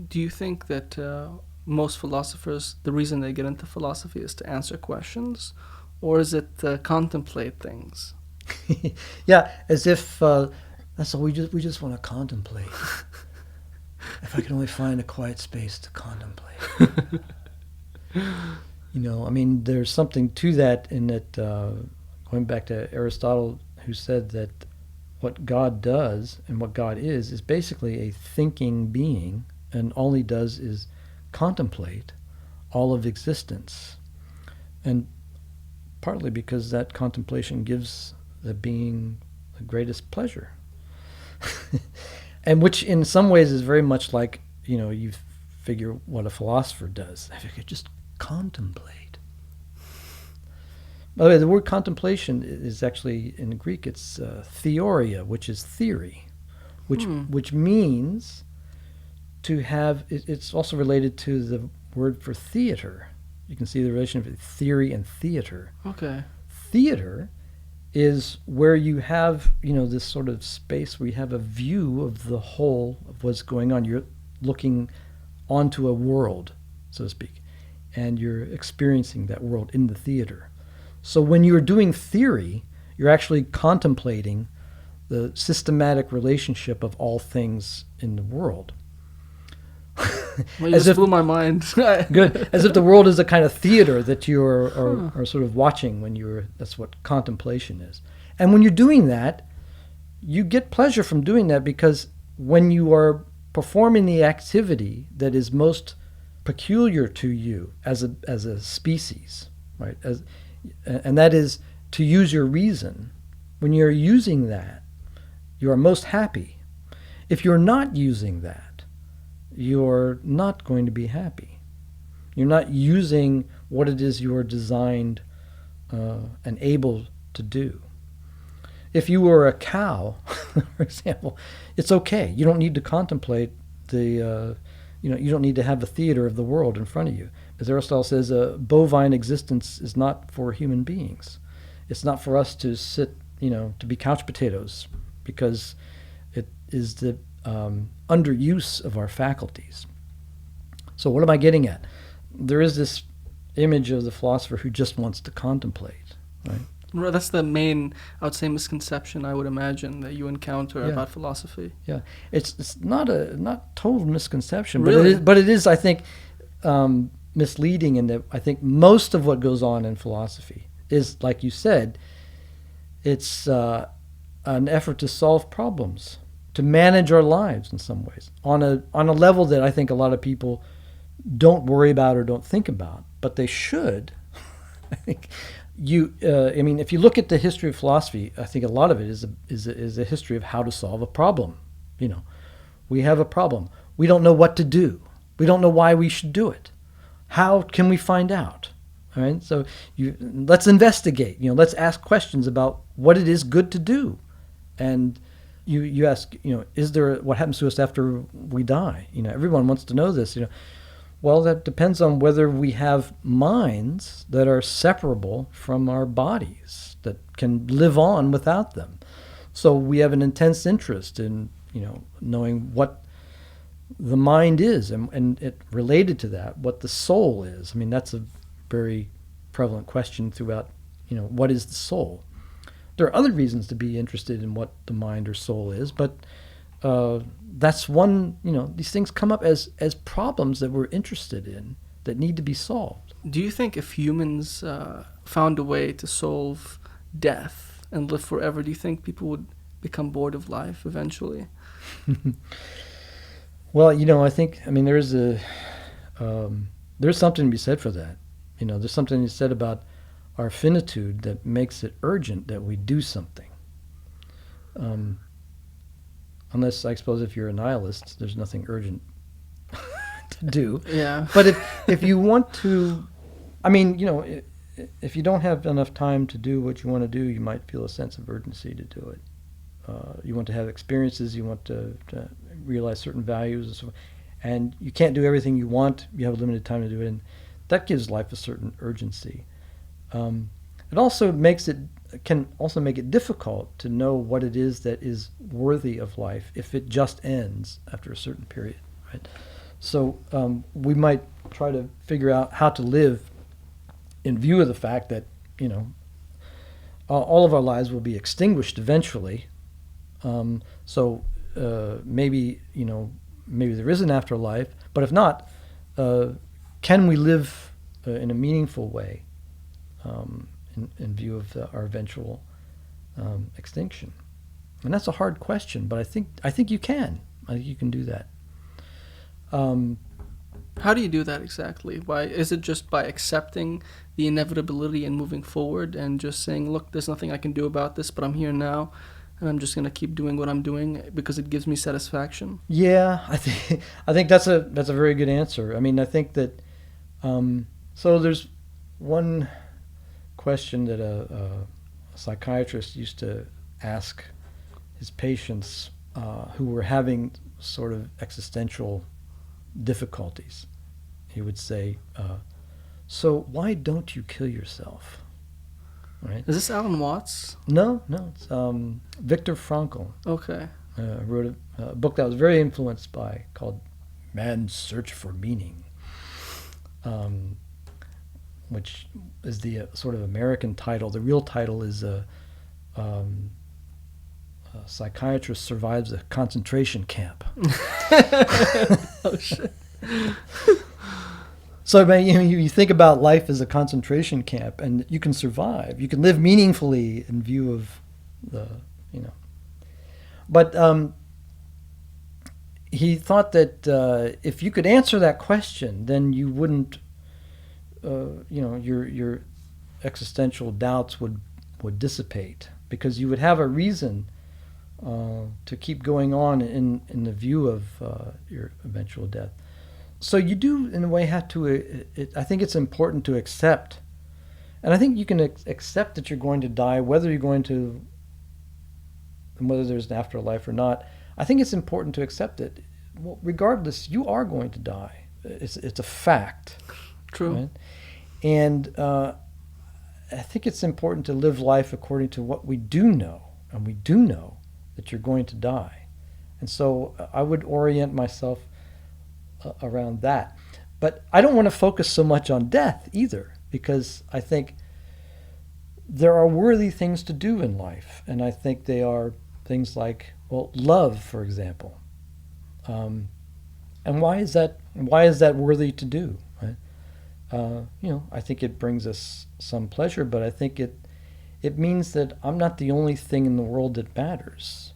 Do you think that most philosophers, the reason they get into philosophy is to answer questions, or is it to contemplate things? Yeah, as if that's all we just want to contemplate. If I could only find a quiet space to contemplate. I mean, there's something to that in that, going back to Aristotle, who said that what God does and what God is basically a thinking being, and all he does is contemplate all of existence. And partly because that contemplation gives the being the greatest pleasure. And which in some ways is very much like, you figure what a philosopher does. If you could just contemplate. By the way, the word contemplation is actually, in Greek, it's theoria, which is theory, which means to have, it's also related to the word for theater. You can see the relation of theory and theater. Okay. Theater is where you have, this sort of space where you have a view of the whole of what's going on. You're looking onto a world, so to speak, and you're experiencing that world in the theater. So when you're doing theory, you're actually contemplating the systematic relationship of all things in the world. Well, you just blew my mind. Good. As if the world is a kind of theater that you are sort of watching that's what contemplation is. And when you're doing that, you get pleasure from doing that, because when you are performing the activity that is most peculiar to you as a species, right? And that is to use your reason. When you're using that, you are most happy. If you're not using that, you're not going to be happy. You're not using what it is you are designed and able to do. If you were a cow, for example, it's okay. You don't need to contemplate you don't need to have the theater of the world in front of you. As Aristotle says, bovine existence is not for human beings. It's not for us to sit, to be couch potatoes, because it is the underuse of our faculties. So what am I getting at? There is this image of the philosopher who just wants to contemplate, right? That's the main, I would say, misconception I would imagine that you encounter about philosophy. Yeah, it's not total misconception, Really? but it is, I think, misleading in that I think most of what goes on in philosophy is, like you said, it's an effort to solve problems, to manage our lives in some ways, on a level that I think a lot of people don't worry about or don't think about, but they should. I think if you look at the history of philosophy, I think a lot of it is a history of how to solve a problem. We have a problem. We don't know what to do. We don't know why we should do it. How can we find out? All right. So let's investigate. Let's ask questions about what it is good to do, and you ask, is there what happens to us after we die? Everyone wants to know this. Well, that depends on whether we have minds that are separable from our bodies, that can live on without them. So we have an intense interest in, knowing what the mind is, and it related to that, what the soul is. I mean, that's a very prevalent question throughout, what is the soul? There are other reasons to be interested in what the mind or soul is, but that's one, these things come up as problems that we're interested in that need to be solved. Do you think if humans found a way to solve death and live forever, do you think people would become bored of life eventually? Well, I think, there's something to be said for that. There's something to be said about our finitude that makes it urgent that we do something. Unless, I suppose, if you're a nihilist, there's nothing urgent to do. Yeah. But if you want to, if you don't have enough time to do what you want to do, you might feel a sense of urgency to do it. You want to have experiences, you want to realize certain values, and so on. And you can't do everything you want. You have a limited time to do it, and that gives life a certain urgency. It also can also make it difficult to know what it is that is worthy of life if it just ends after a certain period, right? So we might try to figure out how to live in view of the fact that, all of our lives will be extinguished eventually. So maybe there is an afterlife, but if not, can we live in a meaningful way in view of our eventual extinction? And that's a hard question, but I think you can. I think you can do that. How do you do that exactly? Why is it just by accepting the inevitability and moving forward and just saying, look, there's nothing I can do about this, but I'm here now, and I'm just gonna keep doing what I'm doing because it gives me satisfaction? Yeah, I think that's a very good answer. I mean, I think that so there's one question that a psychiatrist used to ask his patients who were having sort of existential difficulties. He would say, "So why don't you kill yourself?" Right? Is this Alan Watts? No, it's Viktor Frankl. Okay. Wrote a book that was very influenced by called "Man's Search for Meaning," which is the sort of American title. The real title is a psychiatrist survives a concentration camp. Oh shit. So you think about life as a concentration camp, and you can survive. You can live meaningfully in view of But he thought that if you could answer that question, then you wouldn't, your existential doubts would dissipate, because you would have a reason to keep going on in the view of your eventual death. So you do, in a way, have to. I think it's important to accept, and I think you can accept that you're going to die, whether there's an afterlife or not. I think it's important to accept it. Well, regardless, you are going to die. It's a fact. True. Right? And I think it's important to live life according to what we do know, and we do know that you're going to die. And so I would orient myself around that. But I don't want to focus so much on death either, because I think there are worthy things to do in life, and I think they are things like, love, for example. And why is that worthy to do? Right? I think it brings us some pleasure, but I think it means that I'm not the only thing in the world that matters.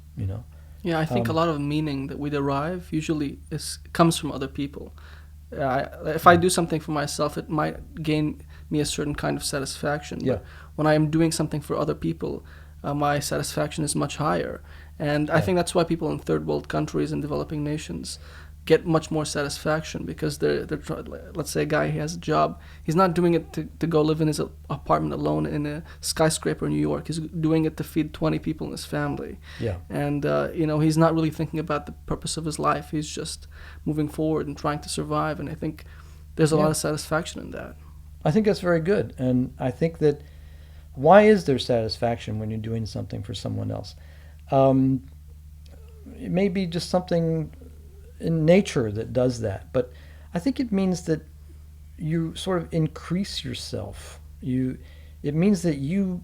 Yeah, I think a lot of meaning that we derive usually comes from other people. If I do something for myself, it might gain me a certain kind of satisfaction. Yeah. But when I am doing something for other people, my satisfaction is much higher. And I think that's why people in third world countries and developing nations get much more satisfaction, because let's say a guy, he has a job, he's not doing it to go live in his apartment alone in a skyscraper in New York. He's doing it to feed 20 people in his family. Yeah. And he's not really thinking about the purpose of his life. He's just moving forward and trying to survive, and I think there's a lot of satisfaction in that. I think that's very good. And I think that, why is there satisfaction when you're doing something for someone else? It may be just something in nature that does that, but I think it means that you sort of increase yourself. It means that you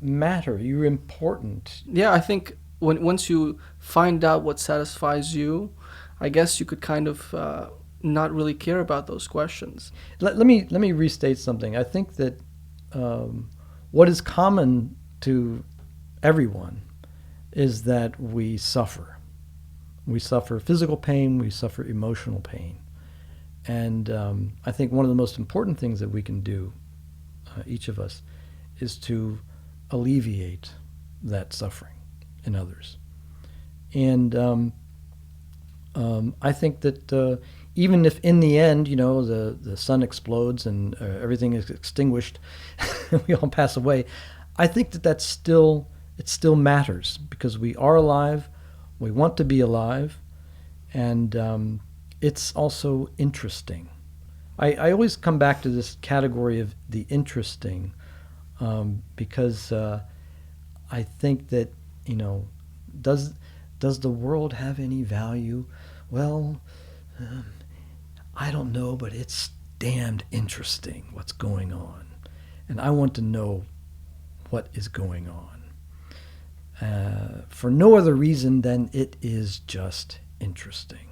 matter. You're important. Yeah, I think once you find out what satisfies you, I guess you could kind of not really care about those questions. Let me restate something. I think that what is common to everyone is that we suffer. We suffer physical pain, we suffer emotional pain. And I think one of the most important things that we can do, each of us, is to alleviate that suffering in others. And I think that even if in the end, the sun explodes and everything is extinguished, we all pass away, I think that it still matters, because we are alive. We want to be alive, and it's also interesting. I always come back to this category of the interesting, because I think that, does the world have any value? Well, I don't know, but it's damned interesting what's going on. And I want to know what is going on. For no other reason than it is just interesting.